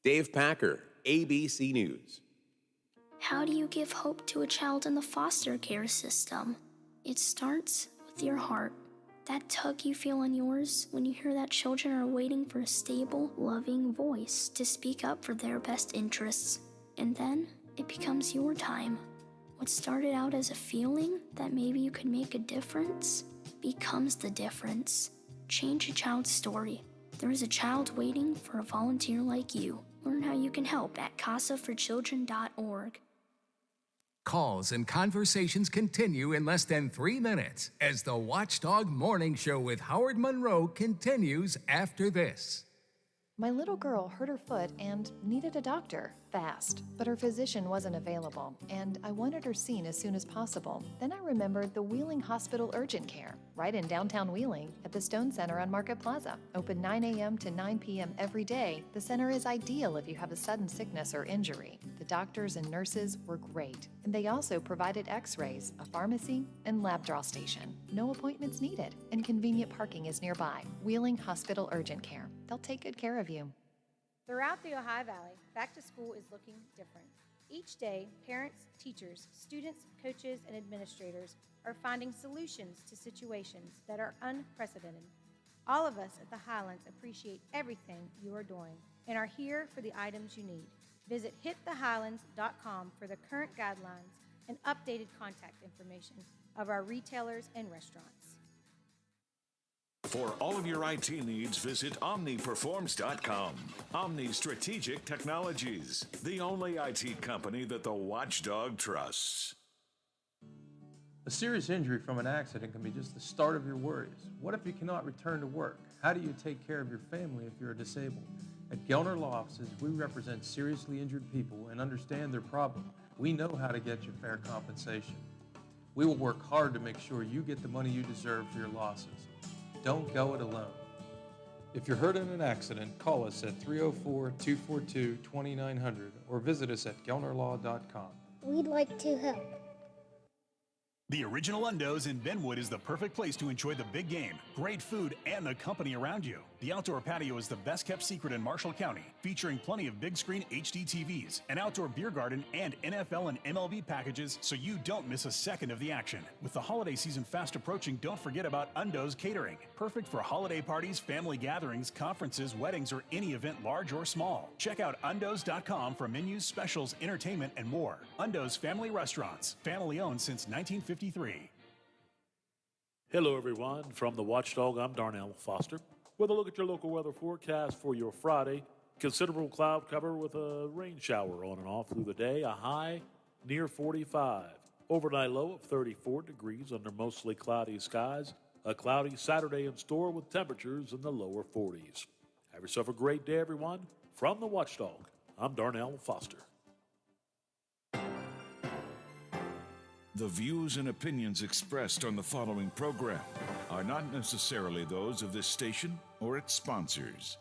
Dave Packer, ABC News. How do you give hope to a child in the foster care system? It starts with your heart. That tug you feel in yours when you hear that children are waiting for a stable, loving voice to speak up for their best interests. And then it becomes your time. What started out as a feeling that maybe you could make a difference becomes the difference. Change a child's story. There is a child waiting for a volunteer like you. Learn how you can help at casaforchildren.org. Calls and conversations continue in less than 3 minutes as the Watchdog Morning Show with Howard Monroe continues after this. My little girl hurt her foot and needed a doctor fast, but her physician wasn't available, and I wanted her seen as soon as possible. Then I remembered the Wheeling Hospital Urgent Care, right in downtown Wheeling at the Stone Center on Market Plaza. Open 9 a.m. to 9 p.m. every day, the center is ideal if you have a sudden sickness or injury. The doctors and nurses were great, and they also provided x-rays, a pharmacy, and lab draw station. No appointments needed, and convenient parking is nearby. Wheeling Hospital Urgent Care. They'll take good care of you. Throughout the Ohio Valley, back to school is looking different. Each day, parents, teachers, students, coaches, and administrators are finding solutions to situations that are unprecedented. All of us at the Highlands appreciate everything you are doing and are here for the items you need. Visit hitthehighlands.com for the current guidelines and updated contact information of our retailers and restaurants. For all of your IT needs, visit OmniPerforms.com. Omni Strategic Technologies, the only IT company that the Watchdog trusts. A serious injury from an accident can be just the start of your worries. What if you cannot return to work? How do you take care of your family if you're disabled? At Gelner Law Offices, we represent seriously injured people and understand their problem. We know how to get you fair compensation. We will work hard to make sure you get the money you deserve for your losses. Don't go it alone. If you're hurt in an accident, call us at 304-242-2900 or visit us at gelnerlaw.com. We'd like to help. The Original Undo's in Benwood is the perfect place to enjoy the big game, great food, and the company around you. The outdoor patio is the best kept secret in Marshall County, featuring plenty of big screen HD TVs, an outdoor beer garden, and NFL and MLB packages so you don't miss a second of the action. With the holiday season fast approaching, don't forget about Undo's Catering. Perfect for holiday parties, family gatherings, conferences, weddings, or any event large or small. Check out undos.com for menus, specials, entertainment, and more. Undo's Family Restaurants, family owned since 1953. Hello everyone, from the Watchdog, I'm Darnell Foster. With a look at your local weather forecast for your Friday. Considerable cloud cover with a rain shower on and off through the day, a high near 45. Overnight low of 34 degrees under mostly cloudy skies. A cloudy Saturday in store with temperatures in the lower 40s. Have yourself a great day, everyone. From the Watchdog, I'm Darnell Foster. The views and opinions expressed on the following program are not necessarily those of this station or its sponsors.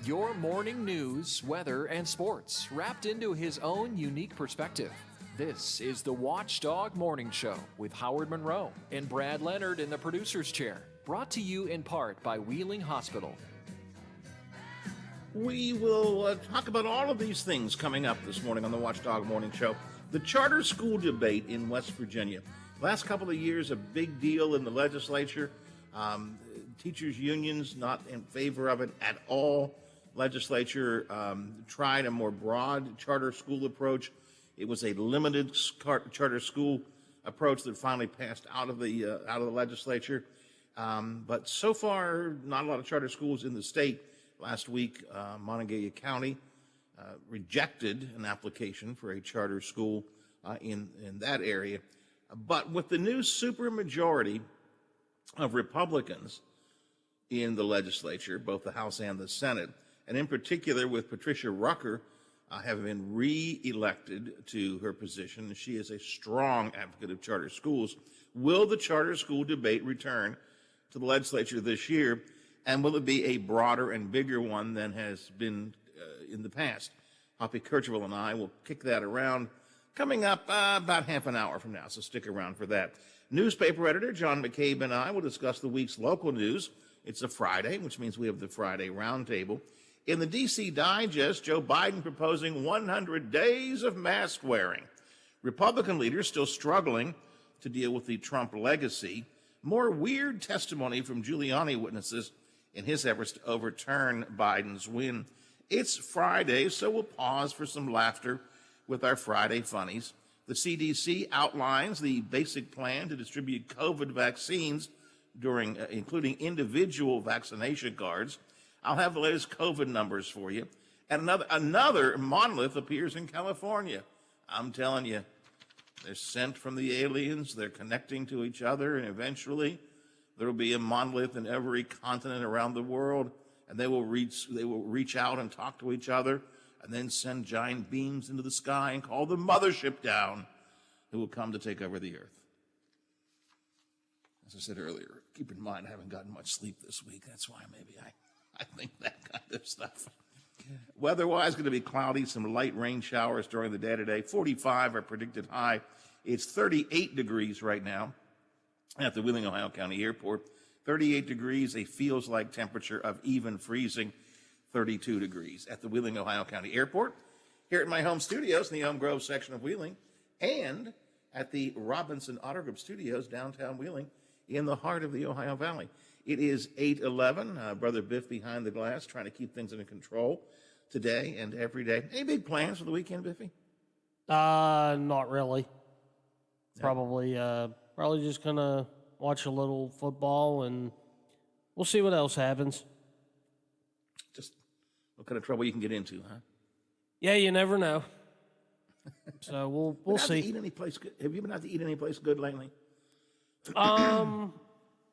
Your morning news, weather, and sports wrapped into his own unique perspective. This is the Watchdog Morning Show with Howard Monroe and Brad Leonard in the producer's chair. Brought to you in part by Wheeling Hospital. We will talk about all of these things coming up this morning on the Watchdog Morning Show. The charter school debate in West Virginia. Last couple of years, a big deal in the legislature. Teachers' unions not in favor of it at all. Legislature tried a more broad charter school approach. It was a limited charter school approach that finally passed out of the legislature. But so far, not a lot of charter schools in the state. Last week, Monongalia County rejected an application for a charter school in that area. But with the new supermajority of Republicans in the legislature, both the House and the Senate, and in particular with Patricia Rucker having been re-elected to her position, she is a strong advocate of charter schools. Will the charter school debate return to the legislature this year? And will it be a broader and bigger one than has been in the past? Hoppy Kercheval and I will kick that around coming up about half an hour from now, so stick around for that. Newspaper editor John McCabe and I will discuss the week's local news. It's a Friday, which means we have the Friday Roundtable. In the D.C. Digest, Joe Biden proposing 100 days of mask wearing. Republican leaders still struggling to deal with the Trump legacy. More weird testimony from Giuliani witnesses in his efforts to overturn Biden's win. It's Friday, so we'll pause for some laughter with our Friday funnies. The CDC outlines the basic plan to distribute COVID vaccines during, including individual vaccination cards. I'll have the latest COVID numbers for you. And another monolith appears in California. I'm telling you, they're sent from the aliens. They're connecting to each other, and eventually there will be a monolith in every continent around the world, and they will reach out and talk to each other, and then send giant beams into the sky and call the mothership down, who will come to take over the earth. As I said earlier, keep in mind I haven't gotten much sleep this week. That's why maybe I think that kind of stuff. Weather-wise, going to be cloudy, some light rain showers during the day today. 45 are predicted high. It's 38 degrees right now at the Wheeling, Ohio County Airport. 38 degrees, a feels-like temperature of even freezing. 32 degrees at the Wheeling, Ohio County Airport. Here at my home studios in the Elm Grove section of Wheeling, and at the Robinson Auto Group Studios downtown Wheeling in the heart of the Ohio Valley. It is 8:11. Brother Biff behind the glass, trying to keep things under control today and every day. Any big plans for the weekend, Biffy? Not really. No. Probably just gonna watch a little football, and we'll see what else happens. Just what kind of trouble you can get into, huh? Yeah, you never know. So we'll see. Have you been out to eat any place good lately?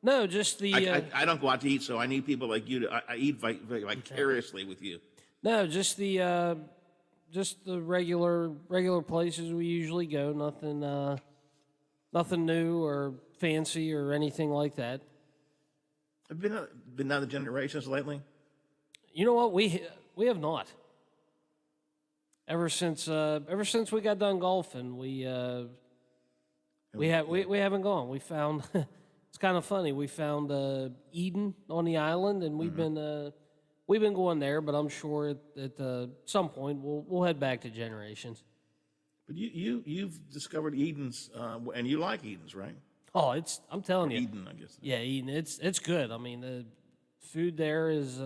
No, just the. I don't go out to eat, so I need people like you to. I eat vicariously with you. No, just the regular places we usually go. Nothing new or fancy or anything like that. Have you been out of Generations lately? You know what, we have not. Ever since we got done golfing, we haven't gone. We found it's kind of funny. We found Eden on the island, and we've been going there. But I'm sure at some point we'll head back to Generations. But you've discovered Eden's, and you like Eden's, right? Oh, I'm telling you, Eden, I guess. Yeah, Eden. It's good. I mean, the food there is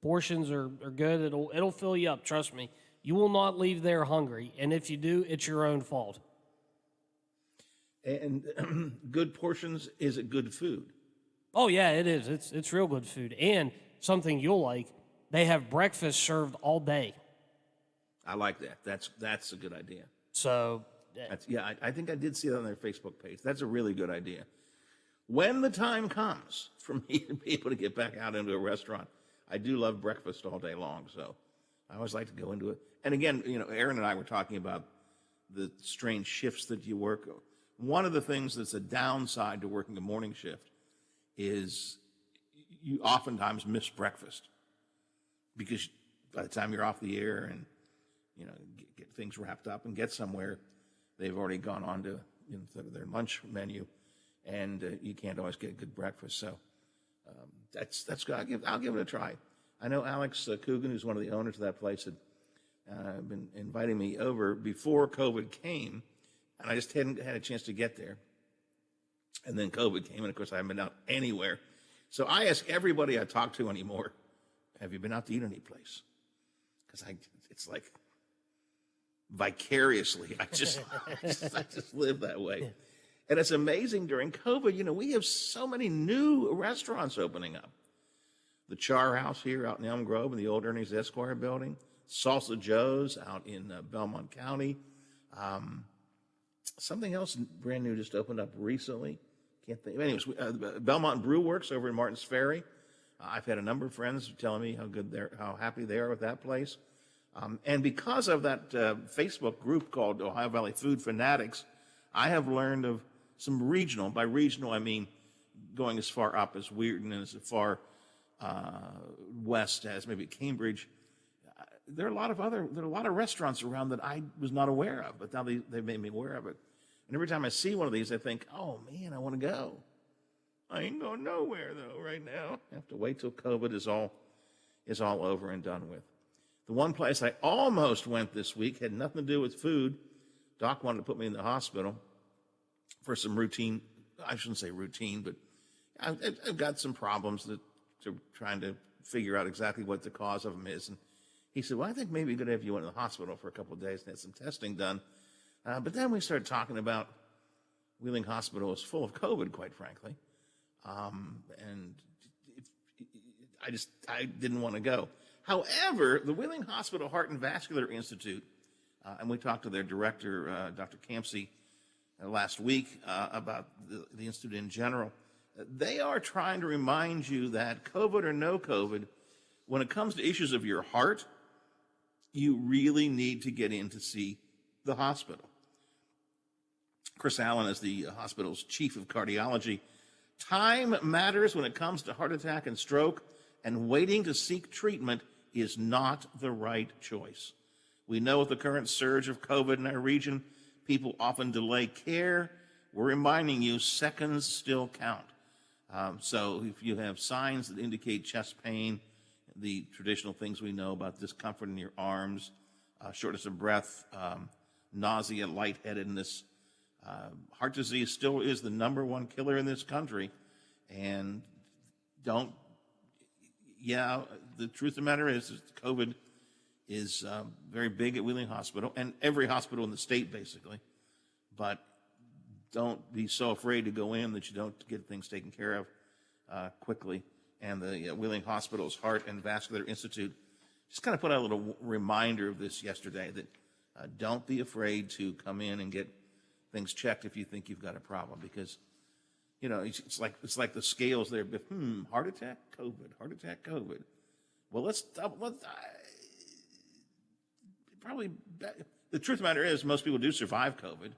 portions are good. It'll fill you up. Trust me. You will not leave there hungry, and if you do, it's your own fault. And good portions, is it good food? Oh yeah, it is. It's real good food, and something you'll like. They have breakfast served all day. I like that. That's a good idea. So I think I did see that on their Facebook page. That's a really good idea. When the time comes for me to be able to get back out into a restaurant, I do love breakfast all day long. So I always like to go into it. And again, Aaron and I were talking about the strange shifts that you work. One of the things that's a downside to working a morning shift is you oftentimes miss breakfast because by the time you're off the air and get things wrapped up and get somewhere, they've already gone on to their lunch menu, and you can't always get good breakfast. So that's good. I'll give it a try. I know Alex Coogan, who's one of the owners of that place, had been inviting me over before COVID came, and I just hadn't had a chance to get there. And then COVID came, and of course I haven't been out anywhere. So I ask everybody I talk to anymore, have you been out to eat any place? Because it's like vicariously, I just live that way. And it's amazing during COVID, we have so many new restaurants opening up. The Char House here out in Elm Grove in the old Ernie's Esquire building. Salsa Joe's out in Belmont County. Something else brand new just opened up recently. Can't think. Anyways, Belmont Brew Works over in Martins Ferry. I've had a number of friends telling me how happy they are with that place. And because of that Facebook group called Ohio Valley Food Fanatics, I have learned of some regional. By regional, I mean going as far up as Weirton and as far west as maybe Cambridge. There are a lot of restaurants around that I was not aware of, but now they've made me aware of it. And every time I see one of these, I think, oh man, I want to go. I ain't going nowhere though right now. I have to wait till COVID is all over and done with. The one place I almost went this week had nothing to do with food. Doc wanted to put me in the hospital for some routine, I shouldn't say routine, but I've got some problems that are trying to figure out exactly what the cause of them is. And he said, well, I think maybe good if you went to the hospital for a couple of days and had some testing done. But then we started talking about Wheeling Hospital is full of COVID, quite frankly. And I didn't want to go. However, the Wheeling Hospital Heart and Vascular Institute, and we talked to their director, Dr. Campsey, last week about the institute in general. They are trying to remind you that COVID or no COVID, when it comes to issues of your heart, you really need to get in to see the hospital. Chris Allen is the hospital's chief of cardiology. Time matters when it comes to heart attack and stroke, and waiting to seek treatment is not the right choice. We know with the current surge of COVID in our region, people often delay care. We're reminding you seconds still count. So if you have signs that indicate chest pain, the traditional things we know about discomfort in your arms, shortness of breath, nausea, lightheadedness, heart disease still is the #1 killer in this country. And the truth of the matter is COVID is very big at Wheeling Hospital and every hospital in the state, basically. But don't be so afraid to go in that you don't get things taken care of quickly. And the Wheeling Hospital's Heart and Vascular Institute just kind of put out a little reminder of this yesterday, that don't be afraid to come in and get things checked if you think you've got a problem, because it's like the scales there. Heart attack, COVID. Well, probably the truth of the matter is most people do survive COVID.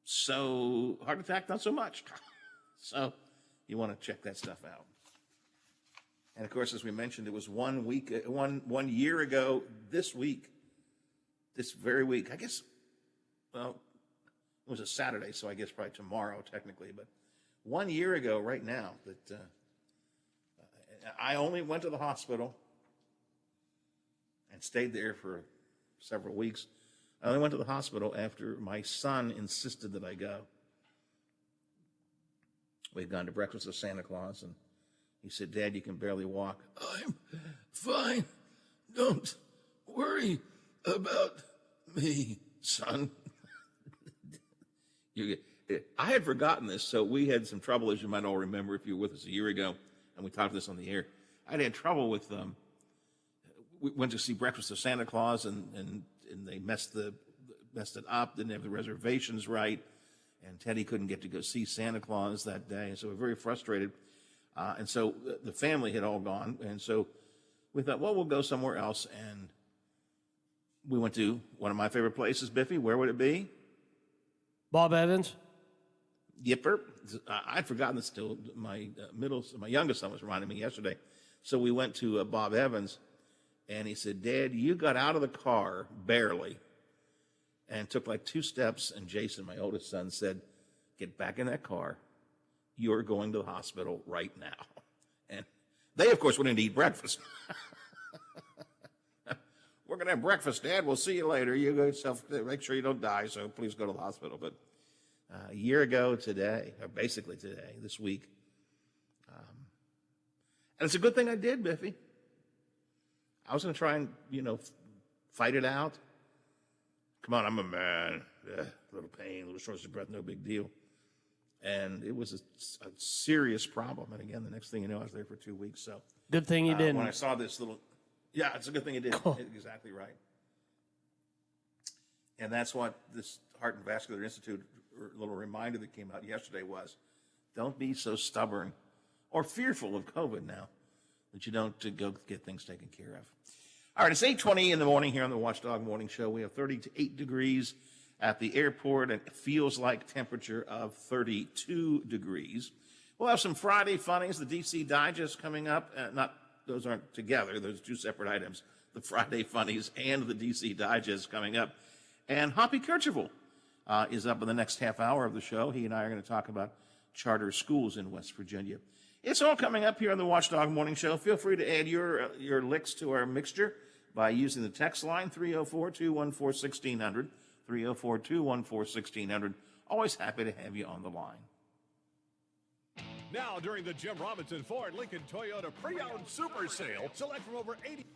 So heart attack, not so much. So you want to check that stuff out. And of course, as we mentioned, it was 1 year ago this very week, I guess, well, it was a Saturday, so I guess probably tomorrow technically, but 1 year ago right now that I only went to the hospital and stayed there for several weeks. I only went to the hospital after my son insisted that I go. We'd gone to breakfast with Santa Claus, and he said, Dad, you can barely walk. I'm fine. Don't worry about me, son. I had forgotten this, so we had some trouble, as you might all remember if you were with us a year ago, and we talked this on the air. I'd had trouble with we went to see Breakfast of Santa Claus, and they messed it up, didn't have the reservations right, and Teddy couldn't get to go see Santa Claus that day, so we were very frustrated. And so the family had all gone, and so we thought, well, we'll go somewhere else, and we went to one of my favorite places, Biffy. Where would it be? Bob Evans. Yipper. I'd forgotten this till my youngest son was reminding me yesterday. So we went to Bob Evans, and he said, Dad, you got out of the car barely and took like 2 steps, and Jason, my oldest son, said, get back in that car. You're going to the hospital right now. And they, of course, went in to eat breakfast. We're going to have breakfast, Dad. We'll see you later. You go yourself, make sure you don't die, so please go to the hospital. But a year ago today, or basically today, this week, and it's a good thing I did, Biffy. I was going to try and, fight it out. Come on, I'm a man. A little pain, a little shortness of breath, no big deal. And it was a serious problem. And again, the next thing you know, I was there for 2 weeks. So good thing you didn't. When I saw this little, it's a good thing you did. Exactly right. And that's what this Heart and Vascular Institute little reminder that came out yesterday was: don't be so stubborn or fearful of COVID now that you don't go get things taken care of. All right, it's 8:20 in the morning here on the Watchdog Morning Show. We have 38 degrees at the airport, and it feels like temperature of 32 degrees. We'll have some Friday funnies, the DC Digest coming up. Those aren't together. Those are 2 separate items. The Friday funnies and the DC Digest coming up. And Hoppy Kercheval is up in the next half hour of the show. He and I are going to talk about charter schools in West Virginia. It's all coming up here on the Watchdog Morning Show. Feel free to add your licks to our mixture by using the text line 304-214-1600, 304-214-1600. Always happy to have you on the line. Now, during the Jim Robinson Ford Lincoln Toyota Pre-Owned Super Sale, select from over 80.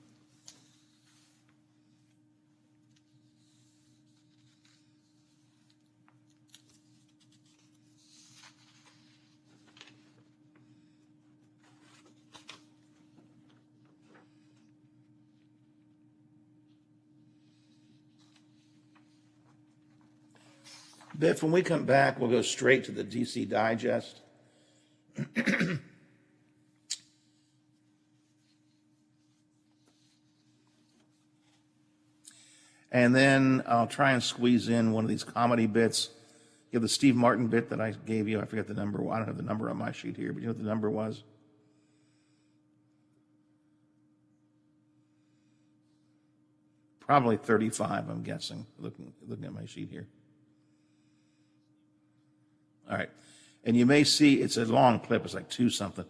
Biff, when we come back, we'll go straight to the DC Digest. And then I'll try and squeeze in one of these comedy bits. You have the Steve Martin bit that I gave you. I forget the number. I don't have the number on my sheet here, but you know what the number was? Probably 35, I'm guessing, looking at my sheet here. All right. And you may see it's a long clip. It's like 2 something.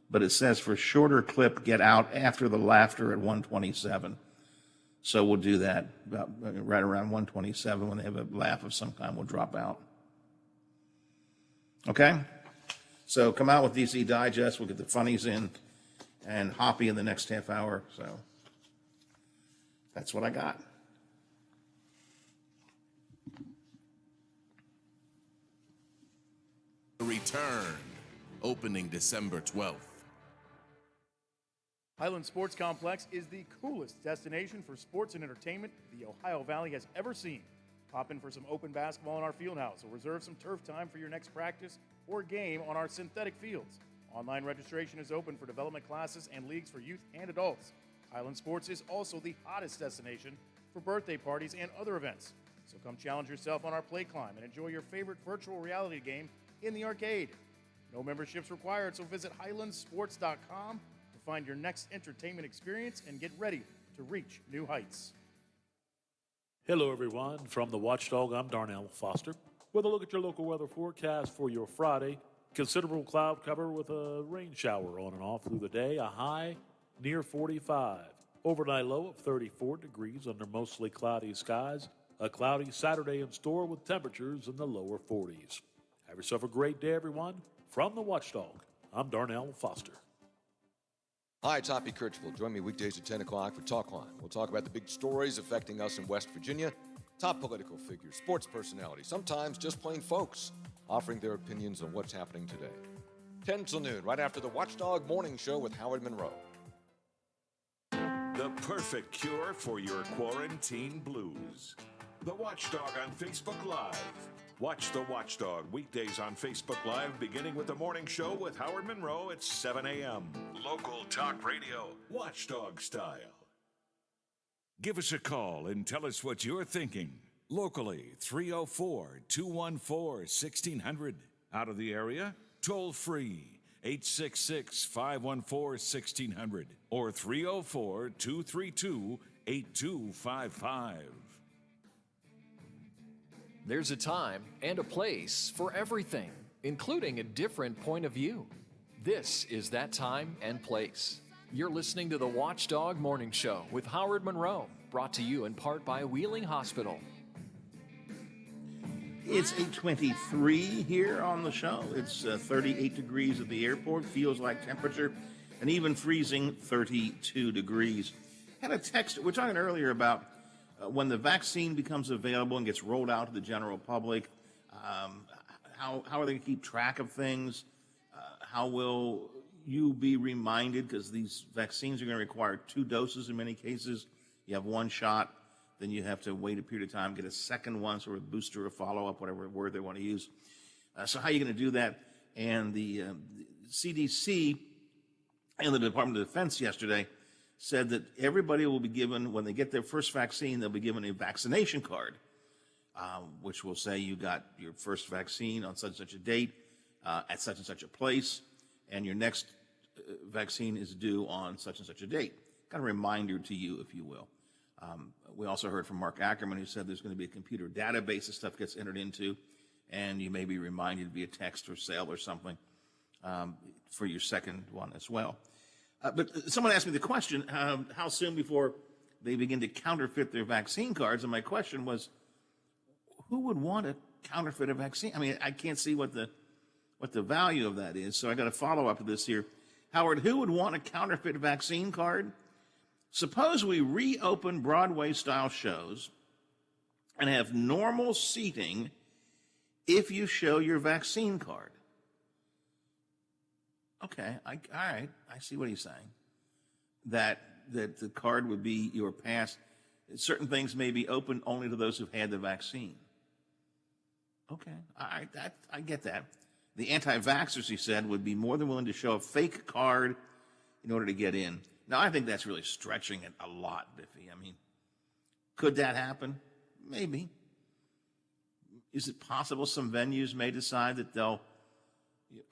But it says for shorter clip, get out after the laughter at 127. So we'll do that about right around 127. When they have a laugh of some kind, we'll drop out. Okay? So come out with DC Digest. We'll get the funnies in and Hoppy in the next half hour. So that's what I got. Return, opening December 12th. Highland Sports Complex is the coolest destination for sports and entertainment the Ohio Valley has ever seen. Pop in for some open basketball in our field house or reserve some turf time for your next practice or game on our synthetic fields. Online registration is open for development classes and leagues for youth and adults. Highland Sports is also the hottest destination for birthday parties and other events. So come challenge yourself on our play climb and enjoy your favorite virtual reality game in the arcade. No memberships required, so visit highlandsports.com to find your next entertainment experience and get ready to reach new heights. Hello, everyone. From the Watchdog, I'm Darnell Foster. With a look at your local weather forecast for your Friday. Considerable cloud cover with a rain shower on and off through the day. A high near 45. Overnight low of 34 degrees under mostly cloudy skies. A cloudy Saturday in store with temperatures in the lower 40s. Have yourself a great day, everyone. From the Watchdog, I'm Darnell Foster. Hi, Toppy Kirchville. Join me weekdays at 10 o'clock for Talkline. We'll talk about the big stories affecting us in West Virginia, top political figures, sports personalities, sometimes just plain folks offering their opinions on what's happening today. 10 till noon, right after the Watchdog Morning Show with Howard Monroe. The perfect cure for your quarantine blues. The Watchdog on Facebook Live. Watch The Watchdog weekdays on Facebook Live, beginning with the morning show with Howard Monroe at 7 a.m. Local talk radio, Watchdog style. Give us a call and tell us what you're thinking. Locally, 304-214-1600. Out of the area, toll free, 866-514-1600 or 304-232-8255. There's a time and a place for everything, including a different point of view. This is that time and place. You're listening to the Watchdog Morning Show with Howard Monroe, brought to you in part by Wheeling Hospital. It's 8:23 here on the show. It's 38 degrees at the airport, feels like temperature, and even freezing 32 degrees. Had a text, we're talking earlier about when the vaccine becomes available and gets rolled out to the general public, how are they going to keep track of things? How will you be reminded? Because these vaccines are going to require 2 doses in many cases. You have 1 shot, then you have to wait a period of time, get a second one, sort of a booster or follow-up, whatever word they want to use. So how are you going to do that? And the CDC and the Department of Defense yesterday said that everybody will be given, when they get their first vaccine, they'll be given a vaccination card, which will say you got your first vaccine on such and such a date, at such and such a place, and your next vaccine is due on such and such a date. Kind of a reminder to you, if you will. We also heard from Mark Ackerman, who said there's going to be a computer database that stuff gets entered into, and you may be reminded via text or sale or something for your second one as well. But someone asked me the question, how soon before they begin to counterfeit their vaccine cards? And my question was, who would want to counterfeit a vaccine? I mean, I can't see what the value of that is, so I got to follow up to this here. Howard, who would want a counterfeit vaccine card? Suppose we reopen Broadway-style shows and have normal seating if you show your vaccine card. Okay, all right, I see what he's saying. That the card would be your pass. Certain things may be open only to those who've had the vaccine. Okay, all right, I get that. The anti-vaxxers, he said, would be more than willing to show a fake card in order to get in. Now, I think that's really stretching it a lot, Biffy. I mean, could that happen? Maybe. Is it possible some venues may decide that they'll,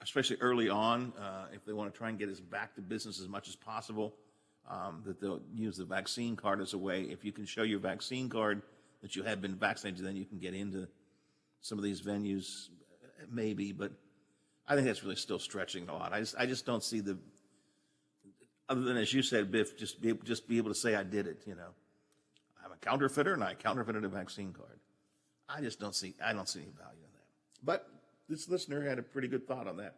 especially early on, if they want to try and get us back to business as much as possible, that they'll use the vaccine card as a way. If you can show your vaccine card that you have been vaccinated, then you can get into some of these venues, maybe. But I think that's really still stretching it a lot. I just don't see the, other than, as you said, Biff, just be able to say I did it, you know. I'm a counterfeiter and I counterfeited a vaccine card. I don't see any value in that. But this listener had a pretty good thought on that.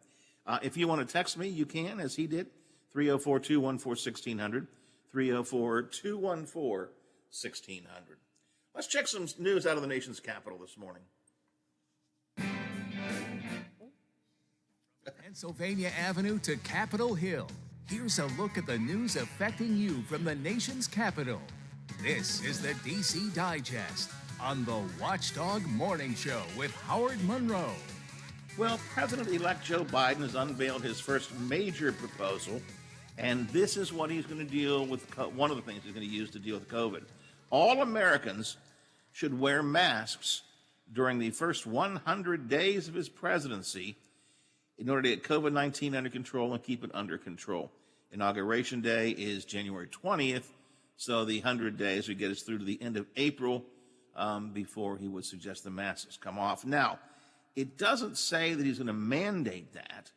If you want to text me, you can, as he did, 304-214-1600, 304-214-1600. Let's check some news out of the nation's capital this morning. Pennsylvania Avenue to Capitol Hill. Here's a look at the news affecting you from the nation's capital. This is the DC Digest on the Watchdog Morning Show with Howard Monroe. Well, President-elect Joe Biden has unveiled his first major proposal, and this is what he's going to deal with. One of the things he's going to use to deal with COVID. All Americans should wear masks during the first 100 days of his presidency in order to get COVID-19 under control and keep it under control. Inauguration Day is January 20th, so the 100 days would get us through to the end of April before he would suggest the masks come off. Now, it doesn't say that he's going to mandate that.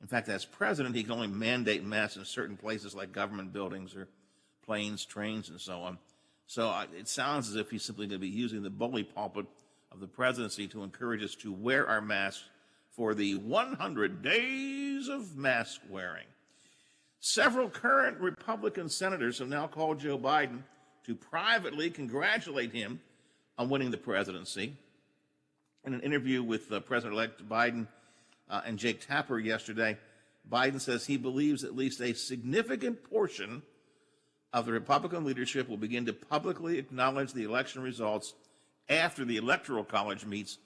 In fact, as president, he can only mandate masks in certain places like government buildings or planes, trains, and so on. So it sounds as if he's simply going to be using the bully pulpit of the presidency to encourage us to wear our masks for the 100 days of mask wearing. Several current Republican senators have now called Joe Biden to privately congratulate him on winning the presidency. In an interview with President-elect Biden and Jake Tapper yesterday, Biden says he believes at least a significant portion of the Republican leadership will begin to publicly acknowledge the election results after the Electoral College meets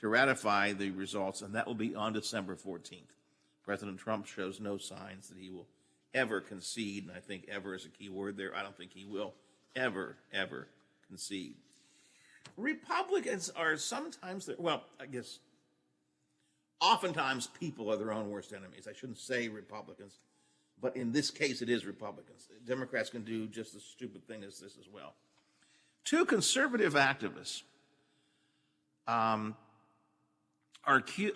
to ratify the results, and that will be on December 14th. President Trump shows no signs that he will ever concede, and I think ever is a key word there. I don't think he will ever concede. Republicans are sometimes, well, I guess oftentimes people are their own worst enemies. I shouldn't say Republicans, but in this case it is Republicans. Democrats can do just as stupid thing as this as well. Two conservative activists are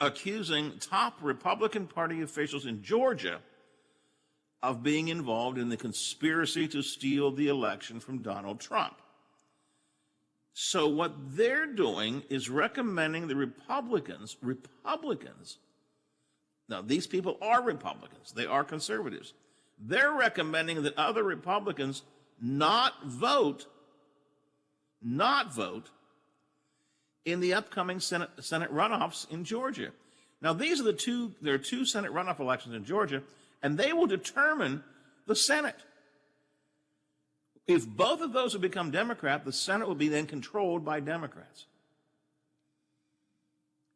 accusing top Republican Party officials in Georgia of being involved in the conspiracy to steal the election from Donald Trump. So what they're doing is recommending the Republicans, now these people are Republicans, they are conservatives, they're recommending that other Republicans not vote in the upcoming Senate runoffs in Georgia. Now there are two Senate runoff elections in Georgia, and they will determine the Senate. If both of those would become Democrat, the Senate will be then controlled by Democrats.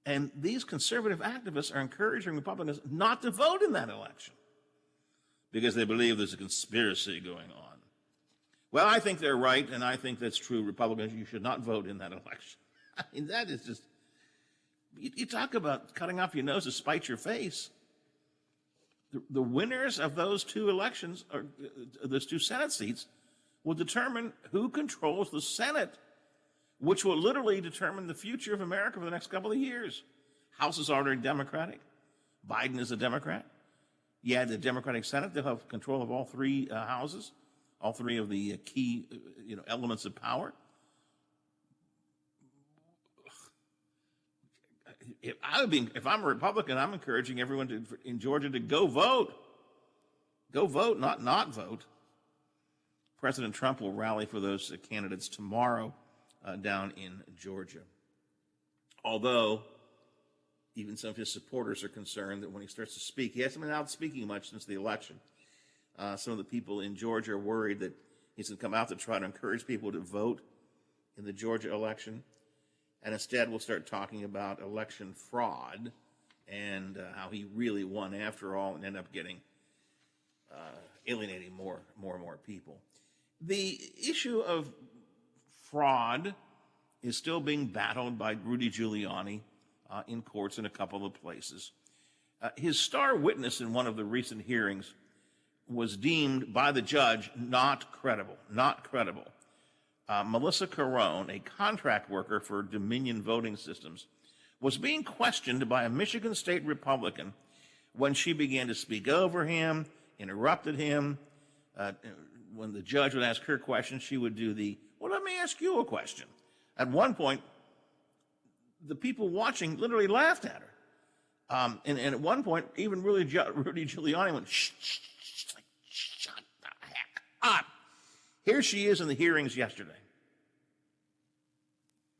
And these conservative activists are encouraging Republicans not to vote in that election because they believe there's a conspiracy going on. Well, I think they're right, and I think that's true. Republicans, you should not vote in that election. I mean, that is just, you talk about cutting off your nose to spite your face. The winners of those two elections, or those two Senate seats, will determine who controls the Senate, which will literally determine the future of America for the next couple of years. House is already Democratic. Biden is a Democrat. You add the Democratic Senate, they'll have control of all three houses, all three of the key elements of power. If I'm a Republican, I'm encouraging everyone in Georgia to go vote. Go vote, not vote. President Trump will rally for those candidates tomorrow down in Georgia. Although, even some of his supporters are concerned that when he starts to speak, he hasn't been out speaking much since the election. Some of the people in Georgia are worried that he's going to come out to try to encourage people to vote in the Georgia election. And instead, we'll start talking about election fraud and how he really won after all and end up getting alienating more and more people. The issue of fraud is still being battled by Rudy Giuliani in courts in a couple of places. His star witness in one of the recent hearings was deemed by the judge not credible. Melissa Carone, a contract worker for Dominion Voting Systems, was being questioned by a Michigan State Republican when she began to speak over him, interrupted him. When the judge would ask her questions, she would do well, let me ask you a question. At one point, the people watching literally laughed at her. And at one point, even Rudy Giuliani went, shh, like, shut the heck up. Here she is in the hearings yesterday.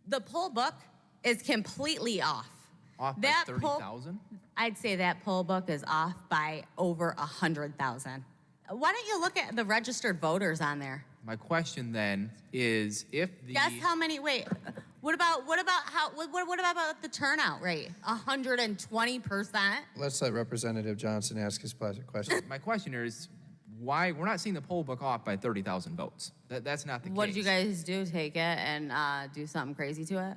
The poll book is completely off. Off by 30,000? I'd say that poll book is off by over 100,000. Why don't you look at the registered voters on there? My question then is if the... Guess how many, wait, what about the turnout rate? 120%? Let's let Representative Johnson ask his question. My question is, why we're not seeing the poll book off by 30,000 votes? That's not the case. What did you guys do? Take it and do something crazy to it?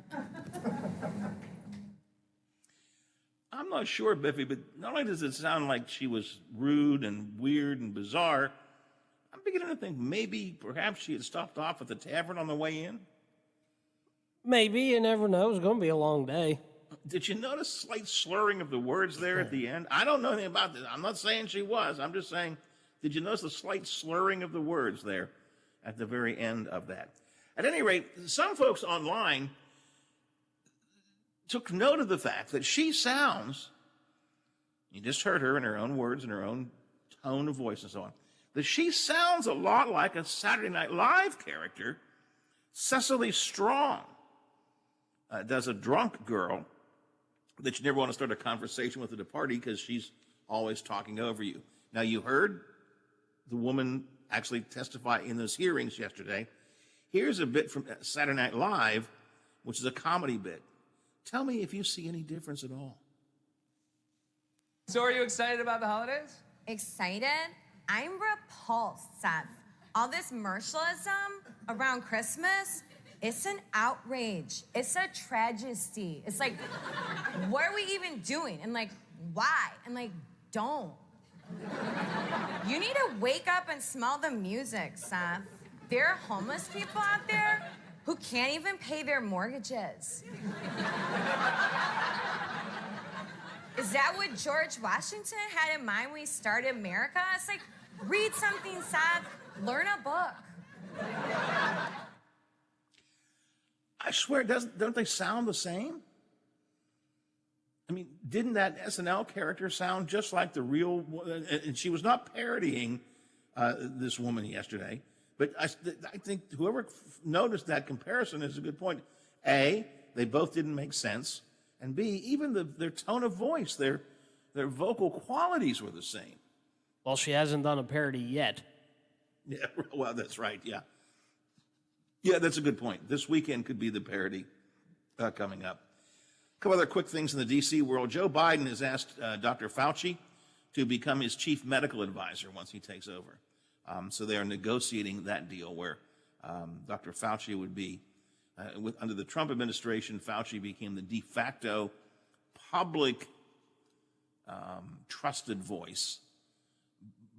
I'm not sure, Biffy, but not only does it sound like she was rude and weird and bizarre, I'm beginning to think perhaps she had stopped off at the tavern on the way in. Maybe, you never know. It's going to be a long day. Did you notice slight slurring of the words there at the end? I don't know anything about this. I'm not saying she was. I'm just saying, did you notice the slight slurring of the words there at the very end of that? At any rate, some folks online took note of the fact that she sounds, you just heard her in her own words and her own tone of voice and so on, that she sounds a lot like a Saturday Night Live character, Cecily Strong. Does a drunk girl that you never want to start a conversation with at a party because she's always talking over you. Now, you heard the woman actually testify in those hearings yesterday. Here's a bit from Saturday Night Live, which is a comedy bit. Tell me if you see any difference at all. So are you excited about the holidays? Excited? I'm repulsed, Seth. All this commercialism around Christmas, it's an outrage. It's a tragedy. It's like, what are we even doing? And like, why? And like, don't. You need to wake up and smell the music, Seth. There are homeless people out there who can't even pay their mortgages. Is that what George Washington had in mind when he started America? It's like, read something, Seth. Learn a book. I swear, don't they sound the same? I mean, didn't that SNL character sound just like the real? And she was not parodying this woman yesterday. But I think whoever noticed that comparison is a good point. A, they both didn't make sense. And B, even their tone of voice, their vocal qualities were the same. Well, she hasn't done a parody yet. Yeah, well, that's right, yeah. Yeah, that's a good point. This weekend could be the parody coming up. A couple other quick things in the D.C. world. Joe Biden has asked Dr. Fauci to become his chief medical advisor once he takes over. So they are negotiating that deal where Dr. Fauci would be, under the Trump administration, Fauci became the de facto public trusted voice.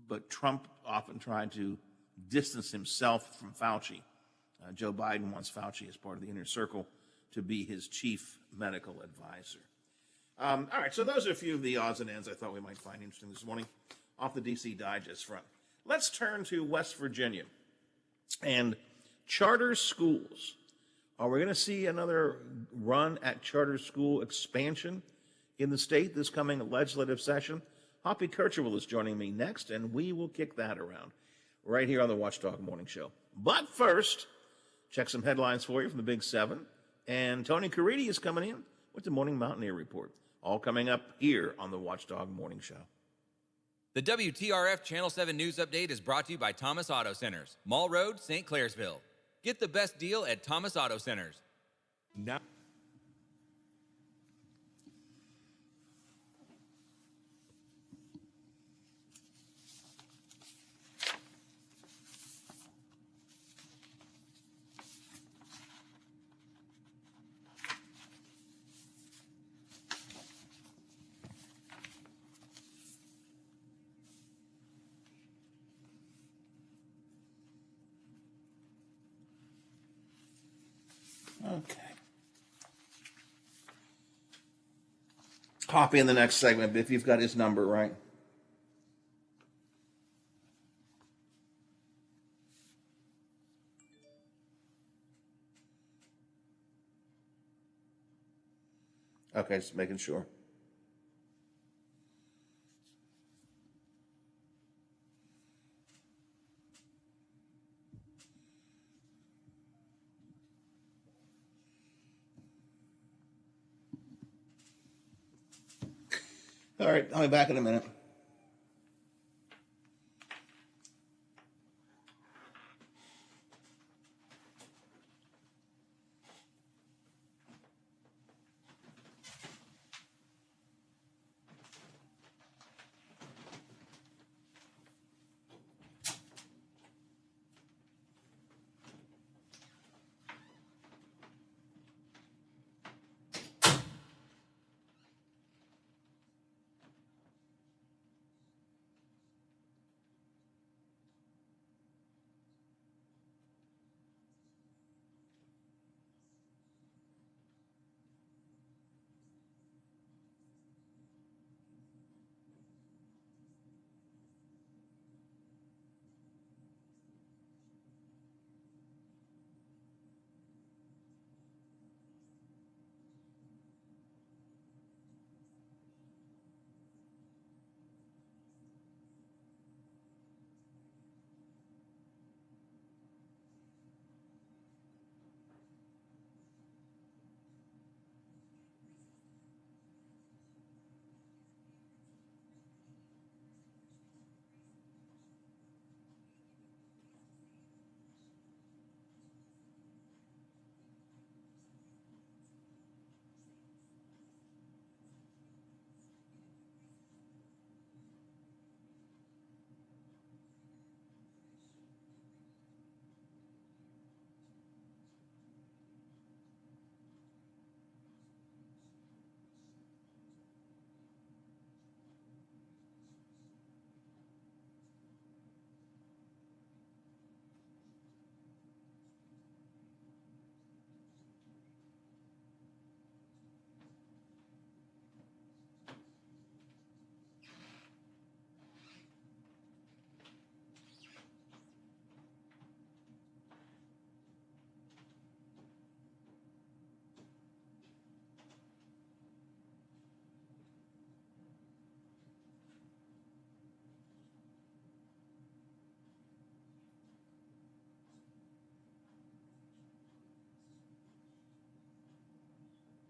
But Trump often tried to distance himself from Fauci. Joe Biden wants Fauci as part of the inner circle to be his chief medical advisor. All right, so those are a few of the odds and ends I thought we might find interesting this morning off the DC Digest front. Let's turn to West Virginia and charter schools. Are we going to see another run at charter school expansion in the state this coming legislative session? Hoppy Kercheval is joining me next, and we will kick that around right here on the Watchdog Morning Show. But first, check some headlines for you from the Big Seven. And Tony Caridi is coming in with the Morning Mountaineer Report. All coming up here on the Watchdog Morning Show. The WTRF Channel 7 News Update is brought to you by Thomas Auto Centers, Mall Road, St. Clairsville. Get the best deal at Thomas Auto Centers. Now. Okay. Hoppy in the next segment, if you've got his number right. Okay, just making sure. All right, I'll be back in a minute.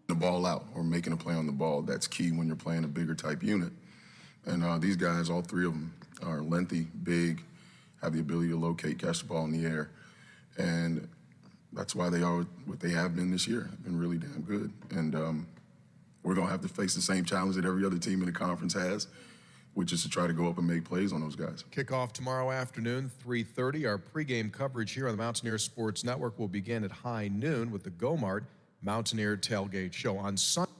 The ball out or making a play on the ball. That's key when you're playing a bigger type unit. And these guys, all three of them, are lengthy, big, have the ability to locate, catch the ball in the air. And that's why they are what they have been this year. Been really damn good. And we're going to have to face the same challenge that every other team in the conference has, which is to try to go up and make plays on those guys. Kickoff tomorrow afternoon, 3:30. Our pregame coverage here on the Mountaineer Sports Network will begin at high noon with the Go-Mart Mountaineer Tailgate Show. On Sunday,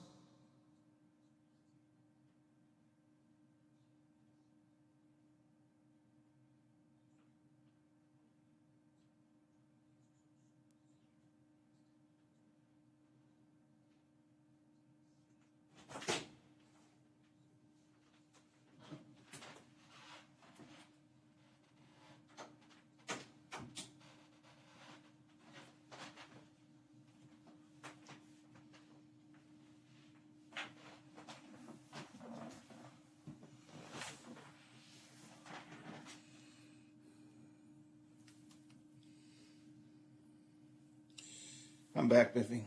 back, Biffy.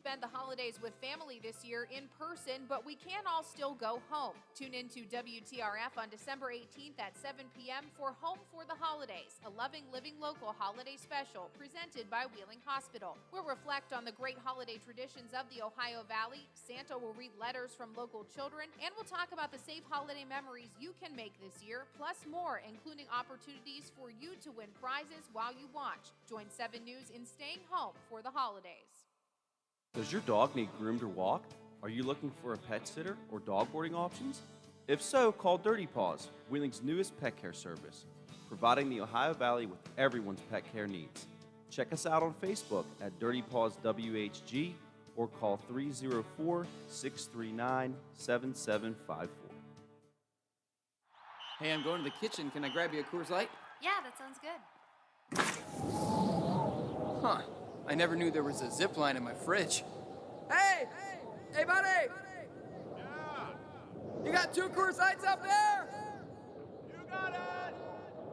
Spend the holidays with family this year in person, but we can all still go home. Tune in to WTRF on December 18th at 7 p.m. for Home for the Holidays, a Loving Living Local holiday special presented by Wheeling Hospital. We'll reflect on the great holiday traditions of the Ohio Valley. Santa will read letters from local children, and we'll talk about the safe holiday memories you can make this year, plus more, including opportunities for you to win prizes while you watch. Join 7 News in staying home for the holidays. Does your dog need groomed or walked? Are you looking for a pet sitter or dog boarding options? If so, call Dirty Paws, Wheeling's newest pet care service, providing the Ohio Valley with everyone's pet care needs. Check us out on Facebook at Dirty Paws WHG or call 304-639-7754. Hey, I'm going to the kitchen. Can I grab you a Coors Light? Yeah, that sounds good. Huh. I never knew there was a zip line in my fridge. Hey! Hey, buddy! Yeah! You got 2 Coors Lights up there?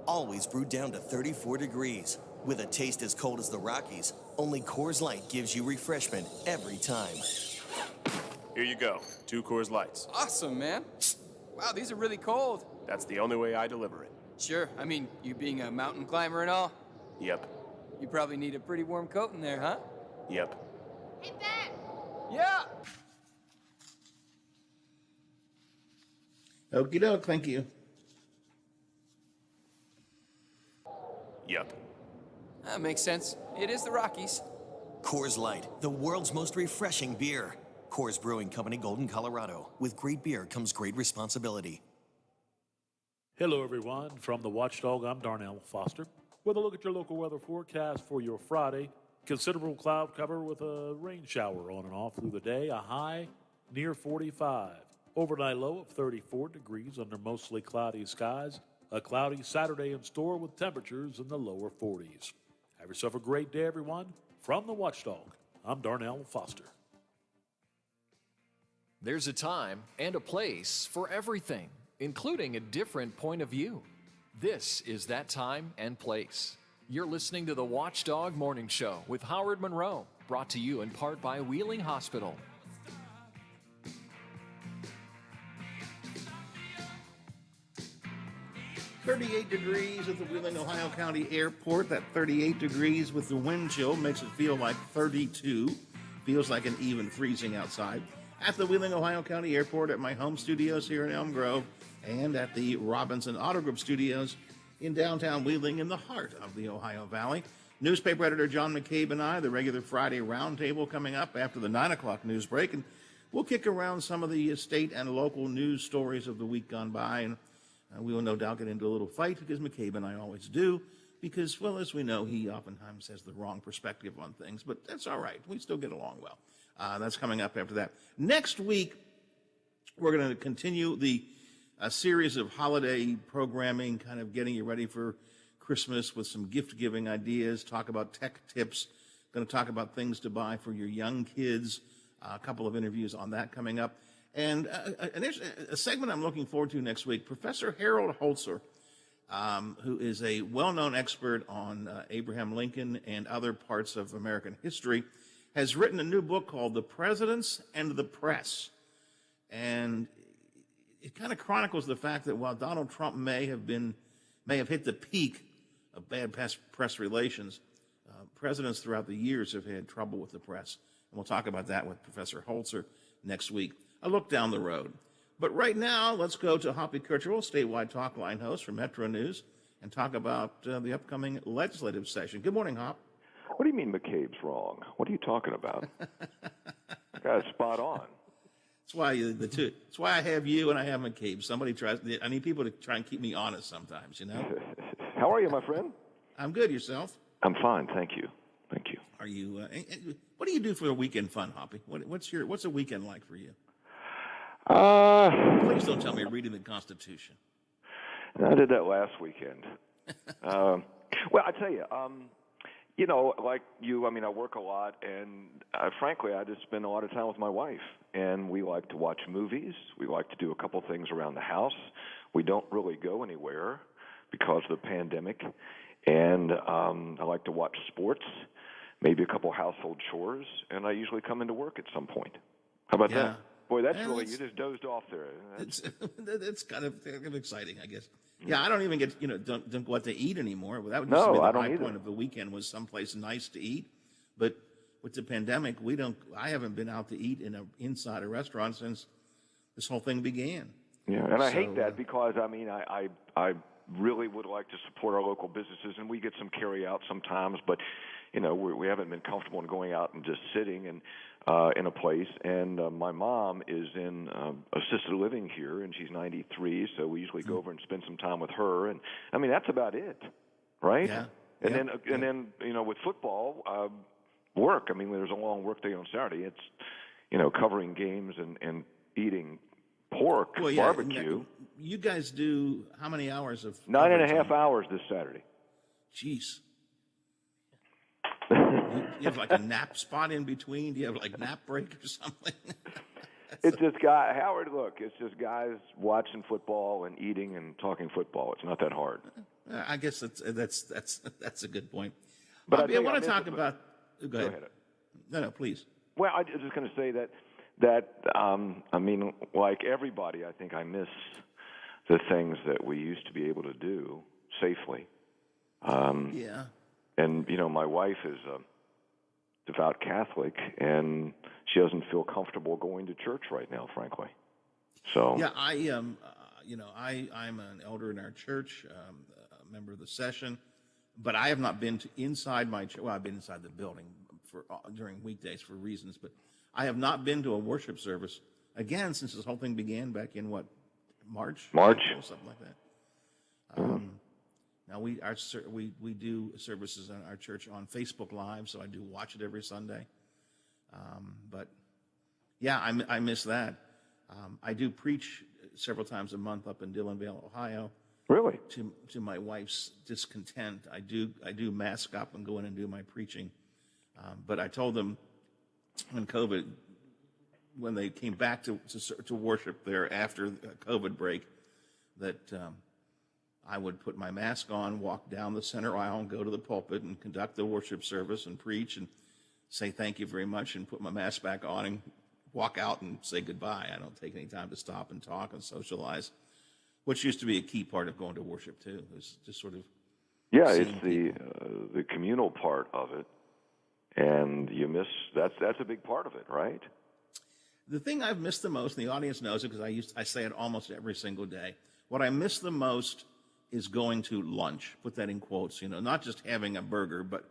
Always brewed down to 34 degrees. With a taste as cold as the Rockies, only Coors Light gives you refreshment every time. Here you go. 2 Coors Lights. Awesome, man. Wow, these are really cold. That's the only way I deliver it. Sure. I mean, you being a mountain climber and all. Yep. You probably need a pretty warm coat in there, huh? Yep. Hey, Ben! Yeah! Okie doke, thank you. Yep. That makes sense. It is the Rockies. Coors Light, the world's most refreshing beer. Coors Brewing Company, Golden, Colorado. With great beer comes great responsibility. Hello, everyone. From the Watchdog, I'm Darnell Foster. With a look at your local weather forecast for your Friday. Considerable cloud cover with a rain shower on and off through the day. A high near 45. Overnight low of 34 degrees under mostly cloudy skies. A cloudy Saturday in store with temperatures in the lower 40s. Have yourself a great day, everyone. From the Watchdog, I'm Darnell Foster. There's a time and a place for everything, including a different point of view. This is that time and place. You're listening to the Watchdog Morning Show with Howard Monroe, brought to you in part by Wheeling Hospital. "38 degrees at the Wheeling, Ohio County Airport. That 38 degrees with the wind chill makes it feel like 32. Feels like an even freezing outside. At the Wheeling, Ohio County Airport, at my home studios here in Elm Grove, and at the Robinson Auto Group Studios in downtown Wheeling in the heart of the Ohio Valley. Newspaper editor John McCabe and I, the regular Friday roundtable coming up after the 9 o'clock news break, and we'll kick around some of the state and local news stories of the week gone by, and we will no doubt get into a little fight, because McCabe and I always do, because, well, as we know, he oftentimes has the wrong perspective on things, but that's all right. We still get along well. That's coming up after that. Next week, we're going to continue a series of holiday programming, kind of getting you ready for Christmas with some gift-giving ideas, talk about tech tips, going to talk about things to buy for your young kids, a couple of interviews on that coming up. And a segment I'm looking forward to next week, Professor Harold Holzer, who is a well-known expert on Abraham Lincoln and other parts of American history, has written a new book called The Presidents and the Press. And it kind of chronicles the fact that while Donald Trump may have hit the peak of bad press relations, presidents throughout the years have had trouble with the press. And we'll talk about that with Professor Holzer next week. A look down the road. But right now, let's go to Hoppy Kirchwell, statewide talk line host for Metro News, and talk about the upcoming legislative session. Good morning, Hop. What do you mean McCabe's wrong? What are you talking about? Guy's spot on. That's why That's why I have you and I have McCabe. I need people to try and keep me honest sometimes, you know? How are you, my friend? I'm good. Yourself? I'm fine, thank you. Thank you. Are you, what do you do for a weekend fun, Hoppy? What's a weekend like for you? Please don't tell me you're reading the Constitution. I did that last weekend. Well, I tell you, like you, I mean, I work a lot, and frankly, I just spend a lot of time with my wife. And we like to watch movies. We like to do a couple things around the house. We don't really go anywhere because of the pandemic. And I like to watch sports, maybe a couple household chores, and I usually come into work at some point. How about that? Boy, that's really, you just dozed off there. It's kind of exciting, I guess. Yeah, I don't even get, don't go out to eat anymore. That would No, just be the I don't high either. point of the weekend was someplace nice to eat. But with the pandemic, I haven't been out to eat inside a restaurant since this whole thing began. Yeah, and I hate that because, I mean, I really would like to support our local businesses, and we get some carry out sometimes, but, we haven't been comfortable in going out and just sitting and in a place. And my mom is in assisted living here, and she's 93, so we usually go over and spend some time with her. And, I mean, that's about it, right? Yeah. And then with football, work. I mean, there's a long work day on Saturday. It's, covering games and eating pork, barbecue. You guys do how many hours of 9.5 hours this Saturday. Jeez. You have like a nap spot in between? Do you have like nap break or something? It's just Howard, look, it's just guys watching football and eating and talking football. It's not that hard. I guess that's a good point. But I want to talk about. Go ahead. No, please. Well, I was just going to say that I mean, like everybody, I think I miss the things that we used to be able to do safely. Yeah. And my wife is a devout Catholic, and she doesn't feel comfortable going to church right now, frankly. So yeah, I'm an elder in our church, a member of the session, but I have not been inside my church. Well, I've been inside the building during weekdays for reasons, but I have not been to a worship service again since this whole thing began back in March, April, something like that. Now we do services in our church on Facebook Live, so I do watch it every Sunday. But yeah, I miss that. I do preach several times a month up in Dillonvale, Ohio. Really? To my wife's discontent, I do mask up and go in and do my preaching. But I told them when they came back to worship there after the COVID break, that I would put my mask on, walk down the center aisle, and go to the pulpit and conduct the worship service and preach and say thank you very much and put my mask back on and walk out and say goodbye. I don't take any time to stop and talk and socialize, which used to be a key part of going to worship too. It was just sort of it's the communal part of it, and you miss that's a big part of it, right? The thing I've missed the most, and the audience knows it because I say it almost every single day. What I miss the most is going to lunch. Put that in quotes. Not just having a burger, but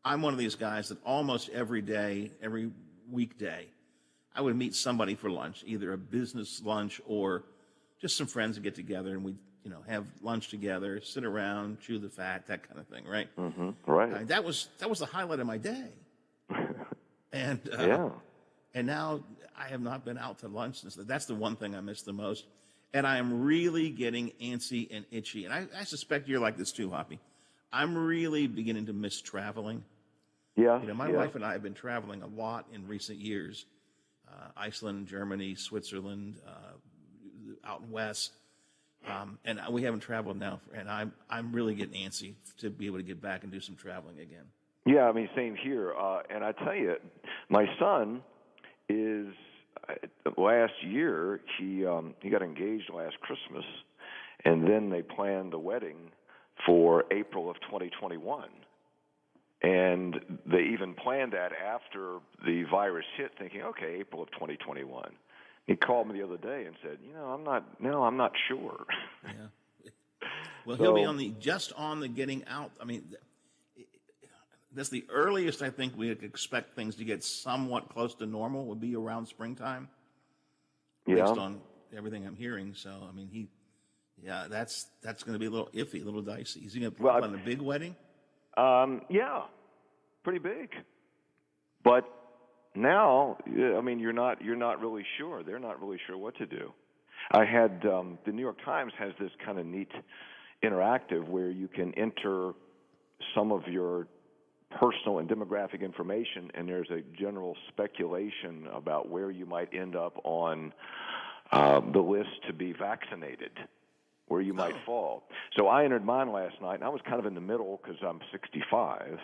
I'm one of these guys that almost every day, every weekday, I would meet somebody for lunch, either a business lunch or just some friends to get together and we, have lunch together, sit around, chew the fat, that kind of thing, right? Mm-hmm. Right. That was the highlight of my day. And and now I have not been out to lunch since. That's the one thing I miss the most. And I am really getting antsy and itchy. And I suspect you're like this too, Hoppy. I'm really beginning to miss traveling. Yeah. My wife and I have been traveling a lot in recent years. Iceland, Germany, Switzerland, out west. And we haven't traveled now. And I'm really getting antsy to be able to get back and do some traveling again. Yeah, I mean, same here. And I tell you, my son is... last year, he got engaged last Christmas, and then they planned the wedding for April of 2021. And they even planned that after the virus hit, thinking, okay, April of 2021. He called me the other day and said, I'm not sure. Yeah. Well, he'll be just on the getting out. I mean, that's the earliest I think we expect things to get somewhat close to normal would be around springtime. Based on everything I'm hearing. So, I mean, that's going to be a little iffy, a little dicey. Is he going to plan a big wedding? Yeah, pretty big. But now, I mean, you're not really sure. They're not really sure what to do. I had the New York Times has this kind of neat interactive where you can enter some of your personal and demographic information, and there's a general speculation about where you might end up on the list to be vaccinated, where you might fall. So I entered mine last night, and I was kind of in the middle because I'm 65.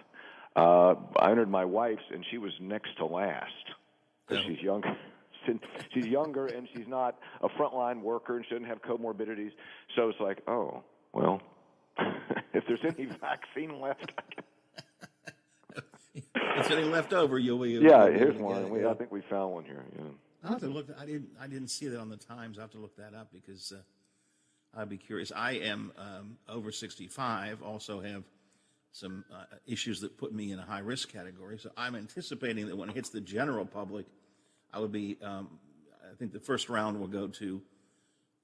I entered my wife's, and she was next to last because she's young. She's younger, and she's not a frontline worker, and she doesn't have comorbidities. So it's like, oh, well, if there's any vaccine left, if there's any left over, you'll here's one. I think we found one here. Yeah. I'll have to look. I didn't see that on the Times. I'll have to look that up because I'd be curious. I am over 65. Also have some issues that put me in a high risk category. So I'm anticipating that when it hits the general public, I would be. I think the first round will go to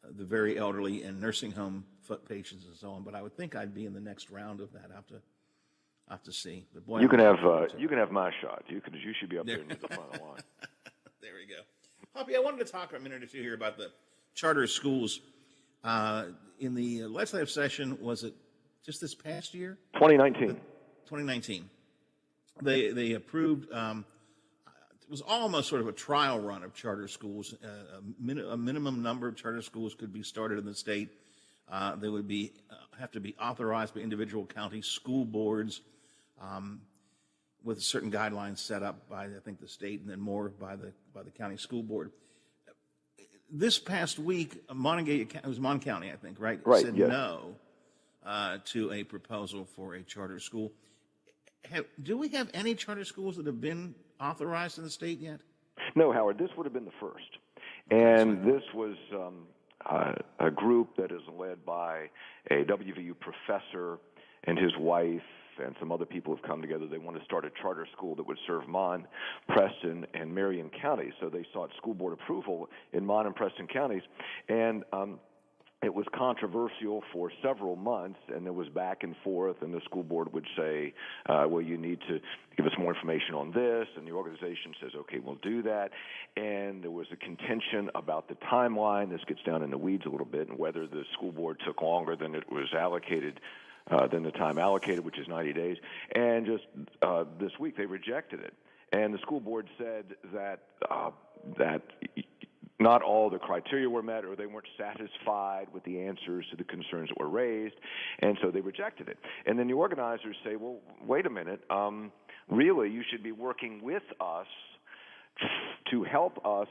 the very elderly and nursing home patients and so on. But I would think I'd be in the next round of that. I have to see. But boy, you can have my shot. You should be up there near the front of the line. There we go. Hoppy, I wanted to talk for a minute or two here about the charter schools. In the legislative session, was it just this past year? 2019. 2019. They approved, it was almost sort of a trial run of charter schools. A minimum number of charter schools could be started in the state. They would have to be authorized by individual county school boards with certain guidelines set up by, I think, the state, and then more by the county school board. This past week, it was Mon County, I think, right? Right, said yes. no to a proposal for a charter school. Do we have any charter schools that have been authorized in the state yet? No, Howard, this would have been the first. And this was a group that is led by a WVU professor and his wife, and some other people have come together. They want to start a charter school that would serve Mon, Preston, and Marion counties. So they sought school board approval in Mon and Preston counties. And it was controversial for several months, and there was back and forth, and the school board would say, well, you need to give us more information on this, and the organization says, okay, we'll do that. And there was a contention about the timeline. This gets down in the weeds a little bit, and whether the school board took longer than it was allocated, than the time allocated, which is 90 days. And just this week, they rejected it. And the school board said that not all the criteria were met, or they weren't satisfied with the answers to the concerns that were raised, and so they rejected it. And then the organizers say, well, wait a minute, really you should be working with us to help us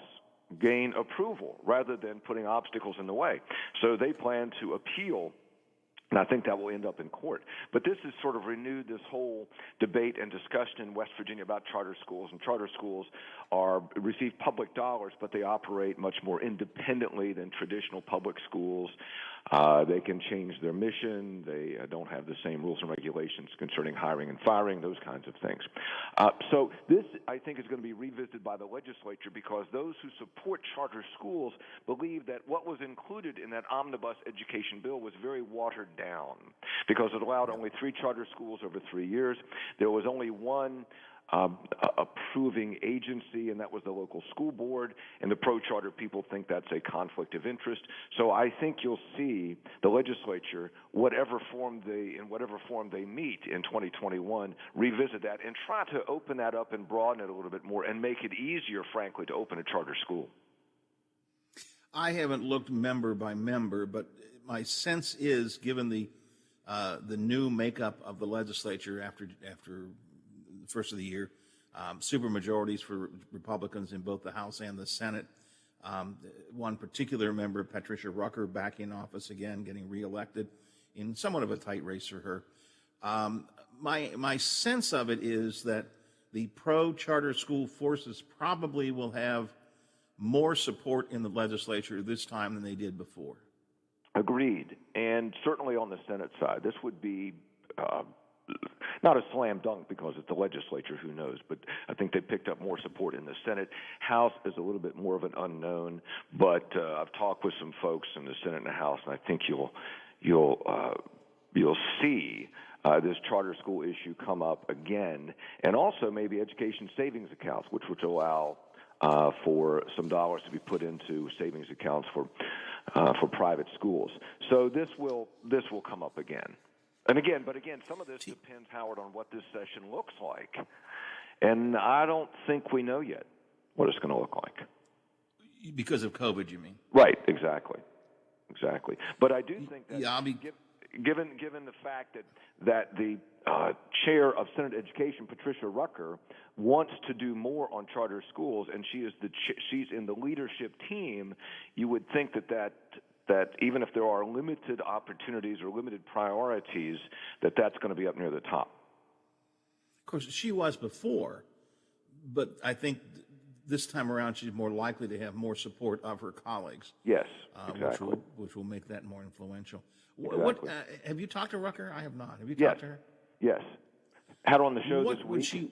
gain approval rather than putting obstacles in the way. So they plan to appeal, and I think that will end up in court. But this has sort of renewed this whole debate and discussion in West Virginia about charter schools. And charter schools receive public dollars, but they operate much more independently than traditional public schools. They can change their mission. They don't have the same rules and regulations concerning hiring and firing, those kinds of things. So this, I think, is going to be revisited by the legislature, because those who support charter schools believe that what was included in that omnibus education bill was very watered down, because it allowed only 3 charter schools over 3 years. There was only one approving agency, and that was the local school board, and the pro-charter people think that's a conflict of interest. So I think you'll see the legislature, in whatever form they meet in 2021, revisit that and try to open that up and broaden it a little bit more and make it easier, frankly, to open a charter school. I haven't looked member by member, but my sense is, given the new makeup of the legislature after the first of the year, super majorities for Republicans in both the House and the Senate. One particular member, Patricia Rucker, back in office again, getting reelected in somewhat of a tight race for her. My sense of it is that the pro-charter school forces probably will have more support in the legislature this time than they did before. Agreed. And certainly on the Senate side, this would be not a slam dunk, because it's the legislature, who knows, but I think they picked up more support in the Senate. House is a little bit more of an unknown, but I've talked with some folks in the Senate and the House, and I think you'll see this charter school issue come up again, and also maybe education savings accounts, which would allow for some dollars to be put into savings accounts for private schools. So this will come up again. And again, some of this depends, Howard, on what this session looks like. And I don't think we know yet what it's going to look like. Because of COVID, you mean? Right, exactly. But I do think that given the fact that the chair of Senate Education, Patricia Rucker, wants to do more on charter schools, and she's in the leadership team, you would think that even if there are limited opportunities or limited priorities, that's going to be up near the top. Of course, she was before, but I think this time around she's more likely to have more support of her colleagues. Yes, exactly. Which will make that more influential. Exactly. What have you talked to Rucker? I have not. Have you talked to her? Yes. Had her on the show What this would week. she?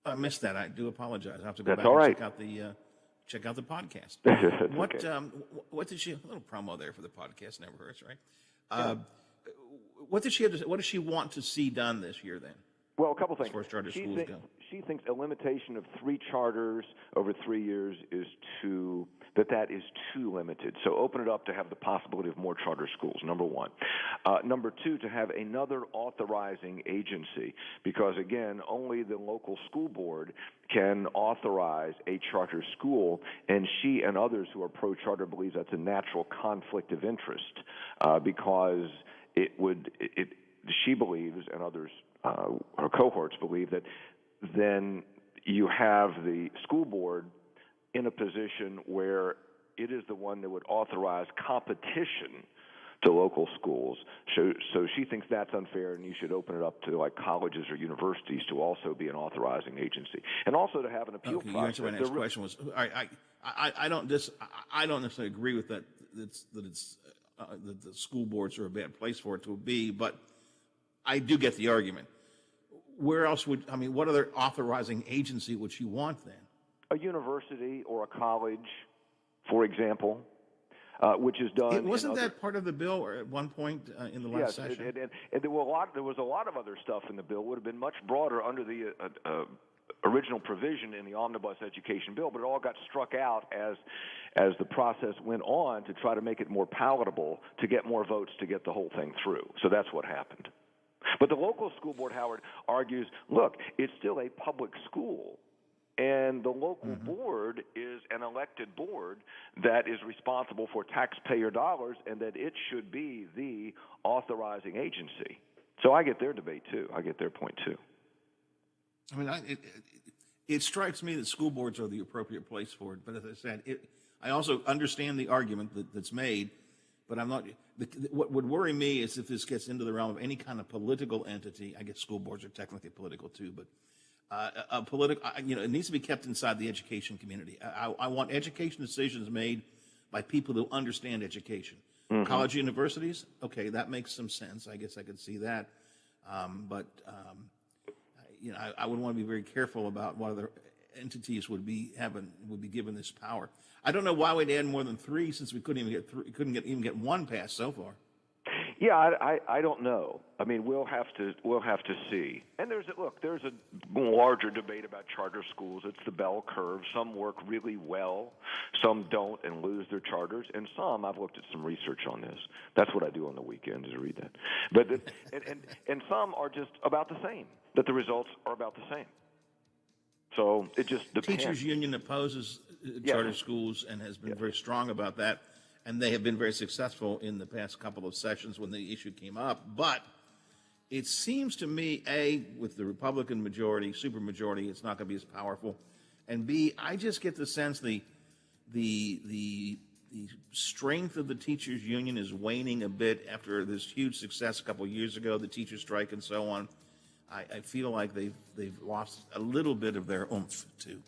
I missed that. I do apologize. I have to go That's back all and right. check out the podcast. That's What okay. What did she? A little promo there for the podcast never hurts, right? What did she have to, What does she want to see done this year then? Well, a couple things. As far as charter schools go. She thinks a limitation of 3 charters over 3 years is too limited. So open it up to have the possibility of more charter schools, number one. Number two, to have another authorizing agency, because, again, only the local school board can authorize a charter school, and she and others who are pro-charter believe that's a natural conflict of interest because she believes, and others, her cohorts believe, that then you have the school board in a position where it is the one that would authorize competition to local schools. So she thinks that's unfair, and you should open it up to like colleges or universities to also be an authorizing agency, and also to have an appeal process. You answered my next question was I don't necessarily agree with that. That the school boards are a bad place for it to be, but I do get the argument. Where else what other authorizing agency would she want then? A university or a college, for example, which is done. Wasn't that part of the bill or at one point in the last session? And there was a lot of other stuff in the bill. Would have been much broader under the original provision in the omnibus education bill, but it all got struck out as the process went on to try to make it more palatable, to get more votes, to get the whole thing through. So that's what happened. But the local school board, Howard, argues, look, it's still a public school, and the local board is an elected board that is responsible for taxpayer dollars, and that it should be the authorizing agency. So I get their debate, too. I get their point, too. I mean, it strikes me that school boards are the appropriate place for it. But as I said, I also understand the argument that's made, but I'm not. What would worry me is if this gets into the realm of any kind of political entity. I guess school boards are technically political too, but it needs to be kept inside the education community. I want education decisions made by people who understand education. College universities, okay, that makes some sense. I guess I could see that, but I would want to be very careful about what other entities would be given this power. I don't know why we'd add more than 3 since we couldn't even get one passed so far. Yeah, I don't know. I mean, we'll have to see. And there's a larger debate about charter schools. It's the bell curve. Some work really well, some don't and lose their charters, and some, I've looked at some research on this. That's what I do on the weekends, is read that. But and some are just about the same. That the results are about the same. So it just depends. Teachers union opposes charter schools and has been very strong about that. And they have been very successful in the past couple of sessions when the issue came up. But it seems to me, A, with the Republican majority, supermajority, it's not going to be as powerful. And B, I just get the sense the strength of the teachers union is waning a bit after this huge success a couple of years ago, the teacher strike and so on. I feel like they've lost a little bit of their oomph too.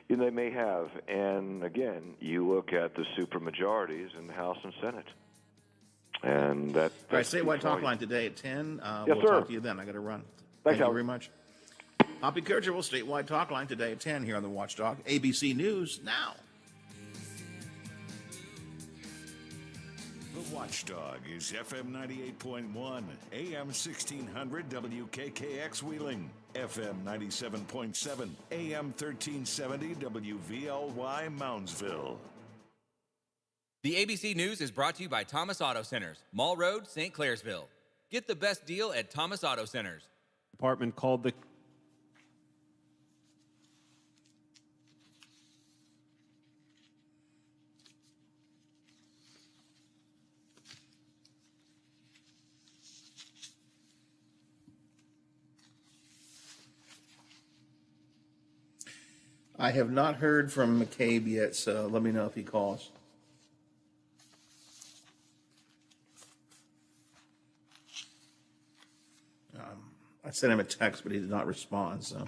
And they may have. And again, you look at the supermajorities in the House and Senate. And that. All right, statewide talk line today at 10. Yes, we'll sir. talk to you then. I got to run. Thank you Howard. very much. Poppy Kercheval, statewide talk line today at 10 here on the Watchdog. ABC News now. The Watchdog is FM 98.1, AM 1600 WKKX Wheeling, FM 97.7, AM 1370 WVLY Moundsville. The ABC News is brought to you by Thomas Auto Centers, Mall Road, St. Clairsville. Get the best deal at Thomas Auto Centers. Department called the I have not heard from McCabe yet, so let me know if he calls. I sent him a text, but he did not respond, so.